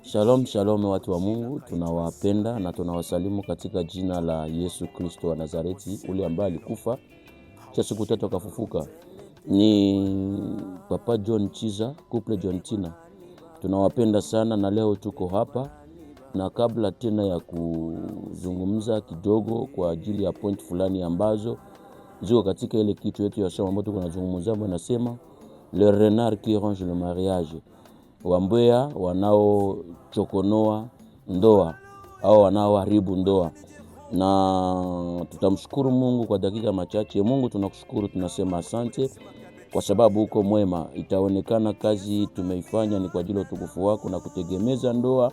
Shalom, shalom watu wa Mungu, tunawapenda na tunawasalimu katika jina la Yesu Kristo wa Nazareti, ule ambaye alikufa cha siku tatu akafufuka. Ni Papa John Chiza, Couple John Tina. Tunawapenda sana na leo tuko hapa, na kabla tena ya kuzungumza kidogo kwa ajili ya point fulani ambazo ziko katika ile kitu yetu ya somo ambayo tuko nazungumza, ambayo nasema le renard qui ronge le mariage, wambea wanaochokonoa ndoa au wanaoharibu ndoa. Na tutamshukuru Mungu kwa dakika machache. Mungu, tunakushukuru, tunasema asante kwa sababu uko mwema. Itaonekana kazi tumeifanya ni kwa ajili ya utukufu wako na kutegemeza ndoa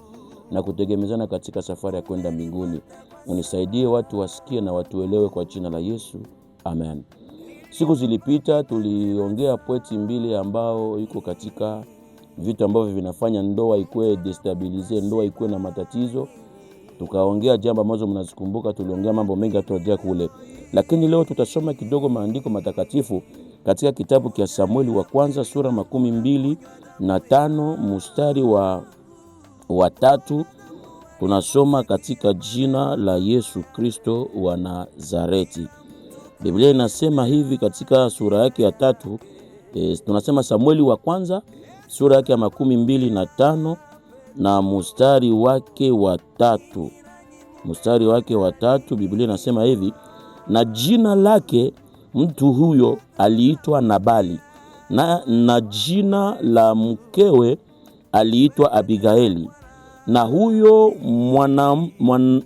na kutegemezana katika safari ya kwenda mbinguni. Unisaidie watu wasikie na watuelewe kwa jina la Yesu. Amen. Siku zilipita tuliongea pointi mbili ambao iko katika vitu ambavyo vinafanya ndoa ikuwe destabilize, ndoa ikuwe na matatizo. Tukaongea jambo ambazo mnazikumbuka, tuliongea mambo mengi hatutajia kule. Lakini leo tutasoma kidogo maandiko matakatifu katika kitabu kia Samueli wa kwanza sura 25 mstari wa 3. Tunasoma katika jina la Yesu Kristo wa Nazareti. Biblia inasema hivi katika sura yake ya 3, tunasema Samueli wa kwanza sura yake ya 25 na mstari wake wa 3. Mstari wake wa 3, Biblia inasema hivi: na jina lake mtu huyo aliitwa Nabali, na jina la mkewe aliitwa Abigaili, na huyo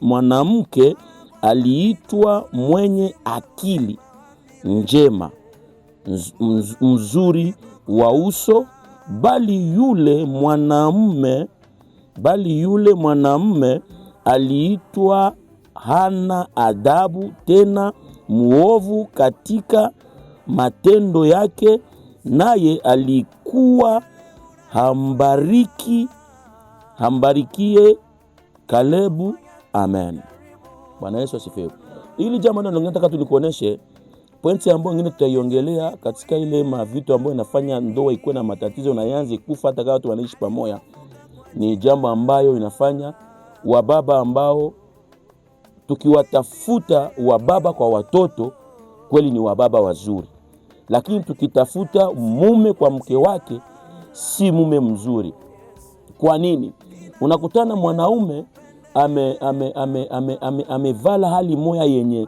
mwanamke aliitwa mwenye akili njema, mzuri wa uso, bali yule mwanamume aliitwa hana adabu, tena muovu katika matendo yake, naye alikuwa hambarikie Kalebu. Amen. Bwana Yesu asifiwe. Ili jambo ndio nataka tulikuoneshe pointi ambayo nyingine tutaiongelea katika ile mavitu ambayo inafanya ndoa ikuwe na matatizo na yanze kufa hata kama watu wanaishi pamoja. Ni jambo ambayo inafanya wababa ambao tukiwatafuta wababa kwa watoto kweli ni wababa wazuri, lakini tukitafuta mume kwa mke wake si mume mzuri. Kwa nini? Unakutana mwanaume amevala hali moya yenye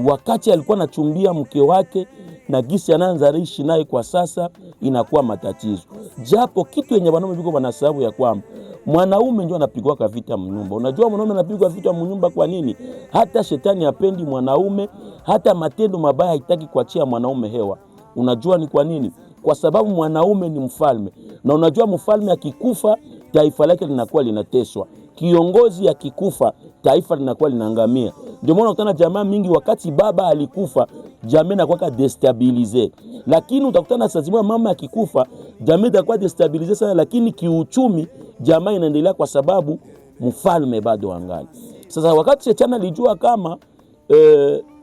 wakati alikuwa anachumbia mke wake na gisi anaanza ishi naye kwa sasa inakuwa matatizo. Japo kitu yenye wanaume biko wanasababu ya kwamba mwanaume ndio anapigwa kwa vita mnyumba. Unajua mwanaume anapigwa vita mnyumba kwa nini? Hata shetani hapendi mwanaume, hata matendo mabaya haitaki kuachia mwanaume hewa. Unajua ni kwa nini? Kwa sababu mwanaume ni mfalme. Na unajua mfalme akikufa taifa lake linakuwa linateswa. Kiongozi akikufa taifa linakuwa linaangamia. Ndio maana utakutana jamaa mingi wakati baba alikufa jamii inakuwa destabilize. Lakini utakutana sasa zima mama akikufa jamii itakuwa destabilize sana, lakini kiuchumi jamaa inaendelea kwa sababu mfalme bado angali. Sasa wakati shetani alijua kama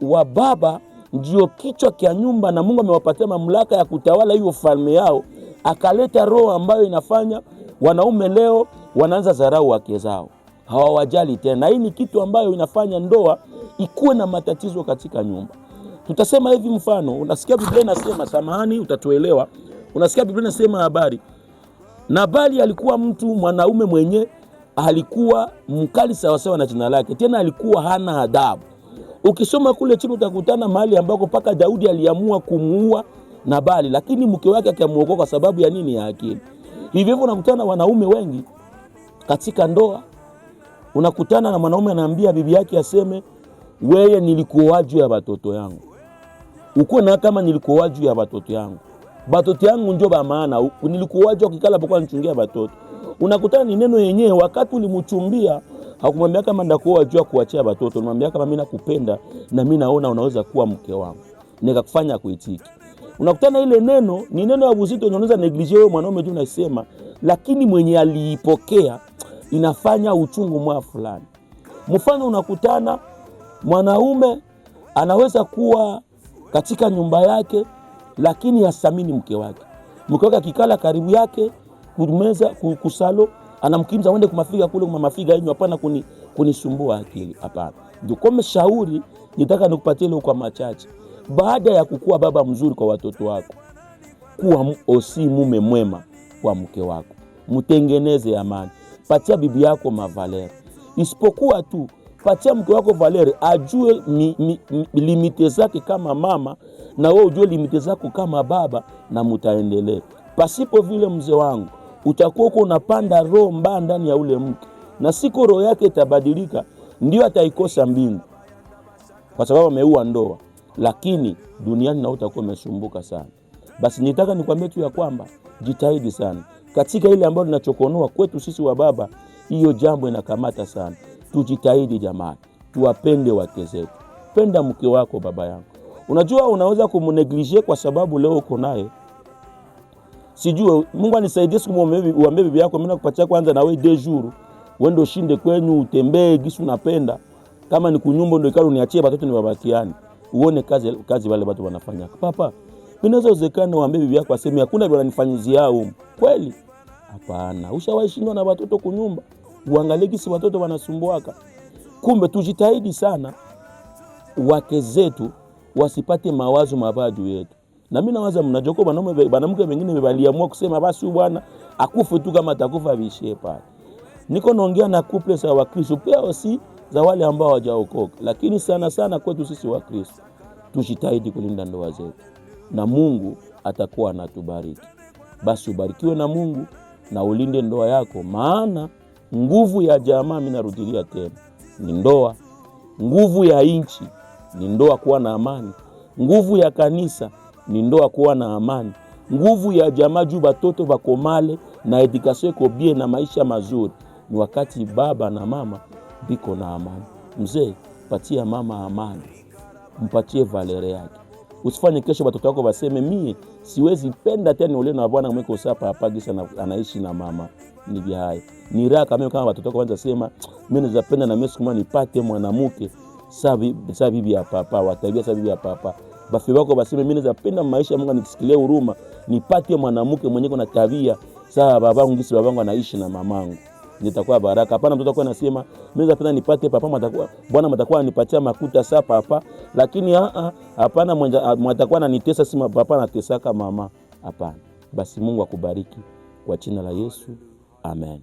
wa baba ndio kichwa kia nyumba na Mungu amewapatia mamlaka ya kutawala hiyo falme yao, akaleta roho ambayo inafanya wanaume leo wanaanza dharau wake zao, hawawajali tena. Hii ni kitu ambayo inafanya ndoa ikuwe na matatizo katika nyumba. Tutasema hivi mfano, unasikia Biblia inasema, samahani utatuelewa, unasikia Biblia inasema habari Nabali alikuwa mtu mwanaume mwenye alikuwa mkali sawa sawa na jina lake, tena alikuwa hana adabu. Ukisoma kule chini utakutana mahali ambako paka Daudi aliamua kumuua Nabali, lakini mke wake akamuokoa kwa sababu ya nini? Ya akili. Hivyo unakutana wanaume wengi katika ndoa, unakutana na mwanaume anaambia bibi yake aseme, wewe nilikuoa juu ya watoto yangu. Uko na kama nilikuoa juu ya watoto yangu. Watoto yangu ndio ba maana, nilikuoa juu kikala pokuwa nichungia watoto. Unakutana ni neno yenyewe wakati ulimchumbia hakumwambia kama ndakuoa juu kuachia watoto, unamwambia kama mimi nakupenda na mimi naona unaweza kuwa mke wangu. Nikakufanya kuitiki. Unakutana ile neno ni neno ya uzito, unaweza negligee wewe mwanaume tu unasema, lakini mwenye aliipokea inafanya uchungu mwa fulani. Mfano unakutana mwanaume anaweza kuwa katika nyumba yake lakini hasamini mke wake. Mke wake akikala karibu yake kumeza kusalo anamkimbiza wende kumafiga kule kumafiga yenyu, hapana kunisumbua akili, hapana. Ndio kwa mshauri nitaka nikupatie leo kwa machache. Baada ya kukua baba mzuri kwa watoto wako, kuwa osi mume mwema kwa mke wako, mtengeneze amani, patia bibi yako mavaleri. Isipokuwa tu patia mke wako valeri, ajue limite zake kama mama, na wewe ujue limite zako kama baba, na mtaendelea. Pasipo vile, mzee wangu, utakuwa unapanda roho mbaya ndani ya ule mke, na siku roho yake itabadilika, ndio ataikosa mbingu kwa sababu ameua ndoa, lakini duniani na utakuwa umesumbuka sana. Basi nitaka nikwambie tu ya kwamba jitahidi sana katika ile ambayo linachokonoa kwetu sisi wa baba, hiyo jambo inakamata sana. Tujitahidi jamani, tuwapende wake zetu. Penda mke wako baba yangu. Unajua unaweza kumneglige kwa sababu leo uko naye. Sijue Mungu anisaidie siku uambie bibi yako, mimi nakupatia kwanza na wewe 2 jours. Wende ushinde kwenyu, utembee gisu unapenda. Kama ni kunyumba ndio ikalo niachie watoto ni babakiani. Uone kazi wale watu wanafanya. Papa, inaweza uzekana uambie bibi yako aseme hakuna bila nifanyizia huko. Kweli? Hapana. Ushawaishindwa na watoto kunyumba. Uangalie kisi watoto wanasumbuaka. Kumbe tujitahidi sana wake zetu wasipate mawazo mabaya juu yetu. Na mimi nawaza mnajoko banamke wengine waliamua kusema basi bwana akufe tu kama atakufa vishie pale. Niko naongea na couple za Wakristo pia osi za wale ambao hawajaokoka, lakini sana sana kwetu sisi Wakristo tujitahidi kulinda ndoa zetu na Mungu atakuwa anatubariki. Basi ubarikiwe na Mungu na ulinde ndoa yako, maana nguvu ya jamaa, mimi narudilia tena, ni ndoa. Nguvu ya inchi ni ndoa kuwa na amani. Nguvu ya kanisa ni ndoa kuwa na amani. Nguvu ya jamaa juu batoto bakomale na edukasyon ko bien na maisha mazuri ni wakati baba na mama biko na amani. Mzee, patia mama amani, mpatie valere yake. Usifanye kesho watoto wako baseme mimi siwezi penda tena ule na bwana mweko sapa apagisa na anaishi na mama. Ni bihai ni raka mimi kama watoto wako wanza sema mimi naweza penda na mimi siku nipate mwanamke sawa bibi ya papa, watabia sawa bibi ya papa. Bafi wako baseme mimi naweza penda maisha Mungu nikisikilie huruma nipate mwanamke mwenye kuna tabia sawa babangu ngisi babangu anaishi na mamangu. Nitakuwa baraka. Hapana mtoto kwa nasema mimi napenda nipate papa mtakuwa bwana mtakuwa anipatia makuta saa papa, lakini hapana mtakuwa ananitesa si papa anatesaka mama. Hapana. Basi Mungu akubariki kwa jina la Yesu. Amen.